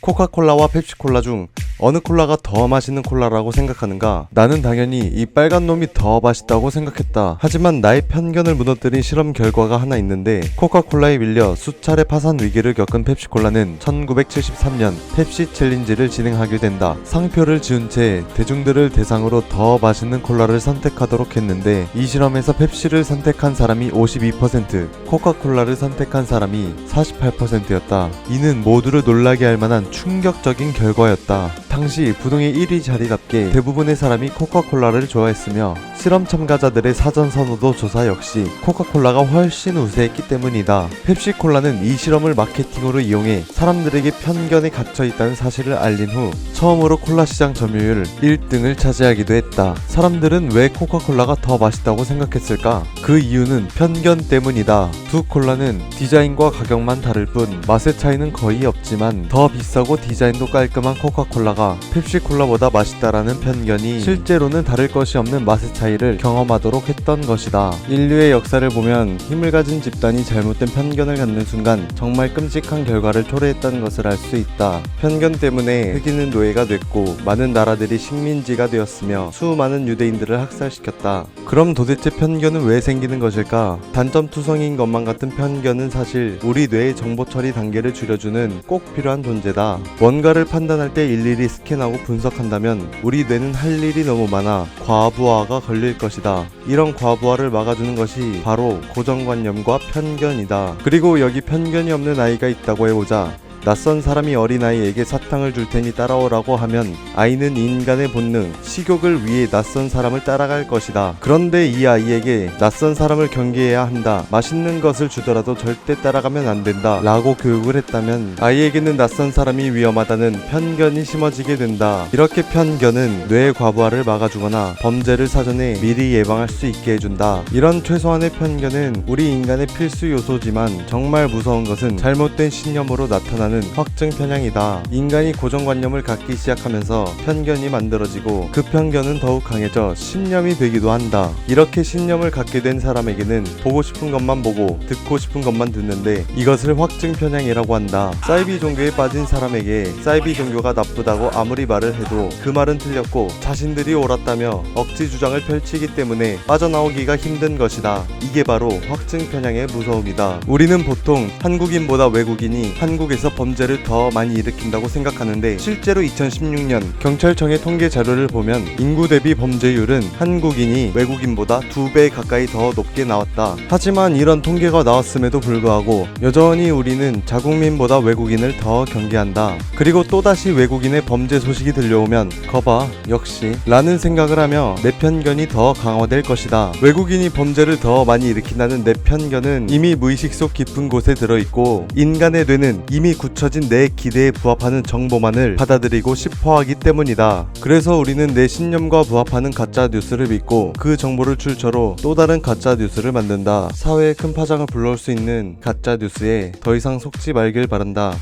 코카콜라와 펩시콜라 중 어느 콜라가 더 맛있는 콜라라고 생각하는가? 나는 당연히 이 빨간 놈이 더 맛있다고 생각했다. 하지만 나의 편견을 무너뜨린 실험 결과가 하나 있는데, 코카콜라에 밀려 수차례 파산 위기를 겪은 펩시콜라는 1973년 펩시 챌린지를 진행하게 된다. 상표를 지운 채 대중들을 대상으로 더 맛있는 콜라를 선택하도록 했는데, 이 실험에서 펩시를 선택한 사람이 52%, 코카콜라를 선택한 사람이 48%였다. 이는 모두를 놀라게 할 만한 충격적인 결과였다. 당시 부동의 1위 자리답게 대부분의 사람이 코카콜라를 좋아했으며, 실험 참가자들의 사전 선호도 조사 역시 코카콜라가 훨씬 우세했기 때문이다. 펩시콜라는 이 실험을 마케팅으로 이용해 사람들에게 편견에 갇혀있다는 사실을 알린 후 처음으로 콜라 시장 점유율 1등을 차지하기도 했다. 사람들은 왜 코카콜라가 더 맛있다고 생각했을까? 그 이유는 편견 때문이다. 두 콜라는 디자인과 가격만 다를 뿐 맛의 차이는 거의 없지만, 더 비싸고 디자인도 깔끔한 코카콜라가 펩시콜라보다 맛있다라는 편견이 실제로는 다를 것이 없는 맛의 차이를 경험하도록 했던 것이다. 인류의 역사를 보면 힘을 가진 집단이 잘못된 편견을 갖는 순간 정말 끔찍한 결과를 초래했다는 것을 알 수 있다. 편견 때문에 흑인은 노예가 됐고 많은 나라들이 식민지가 되었으며 수많은 유대인들을 학살시켰다. 그럼 도대체 편견은 왜 생기는 것일까? 단점투성이인 것만 같은 편견은 사실 우리 뇌의 정보 처리 단계를 줄여주는 꼭 필요한 존재다. 뭔가를 판단할 때 일일이 스캔하고 분석한다면 우리 뇌는 할 일이 너무 많아 과부하가 걸릴 것이다. 이런 과부하를 막아주는 것이 바로 고정관념과 편견이다. 그리고 여기 편견이 없는 아이가 있다고 해보자. 낯선 사람이 어린아이에게 사탕을 줄 테니 따라오라고 하면 아이는 인간의 본능, 식욕을 위해 낯선 사람을 따라갈 것이다. 그런데 이 아이에게 낯선 사람을 경계해야 한다, 맛있는 것을 주더라도 절대 따라가면 안 된다 라고 교육을 했다면 아이에게는 낯선 사람이 위험하다는 편견이 심어지게 된다. 이렇게 편견은 뇌의 과부하를 막아주거나 범죄를 사전에 미리 예방할 수 있게 해준다. 이런 최소한의 편견은 우리 인간의 필수 요소지만, 정말 무서운 것은 잘못된 신념으로 나타나는 확증 편향이다. 인간이 고정관념을 갖기 시작하면서 편견이 만들어지고 그 편견은 더욱 강해져 신념이 되기도 한다. 이렇게 신념을 갖게 된 사람에게는 보고 싶은 것만 보고 듣고 싶은 것만 듣는데 이것을 확증 편향이라고 한다. 사이비 종교에 빠진 사람에게 사이비 종교가 나쁘다고 아무리 말을 해도 그 말은 틀렸고 자신들이 옳았다며 억지 주장을 펼치기 때문에 빠져나오기가 힘든 것이다. 이게 바로 확증 편향의 무서움이다. 우리는 보통 한국인보다 외국인이 한국에서 범죄를 더 많이 일으킨다고 생각하는데, 실제로 2016년 경찰청의 통계 자료를 보면 인구 대비 범죄율은 한국인이 외국인보다 2배 가까이 더 높게 나왔다. 하지만 이런 통계가 나왔음에도 불구하고 여전히 우리는 자국민보다 외국인을 더 경계한다. 그리고 또다시 외국인의 범죄 소식이 들려오면 거봐 역시 라는 생각을 하며 내 편견이 더 강화될 것이다. 외국인이 범죄를 더 많이 일으킨다는 내 편견은 이미 무의식 속 깊은 곳에 들어있고, 인간의 뇌는 이미 굳혀진 내 기대에 부합하는 정보만을 받아들이고 싶어하기 때문이다. 그래서 우리는 내 신념과 부합하는 가짜 뉴스를 믿고 그 정보를 출처로 또 다른 가짜 뉴스를 만든다. 사회에 큰 파장을 불러올 수 있는 가짜 뉴스에 더 이상 속지 말길 바란다.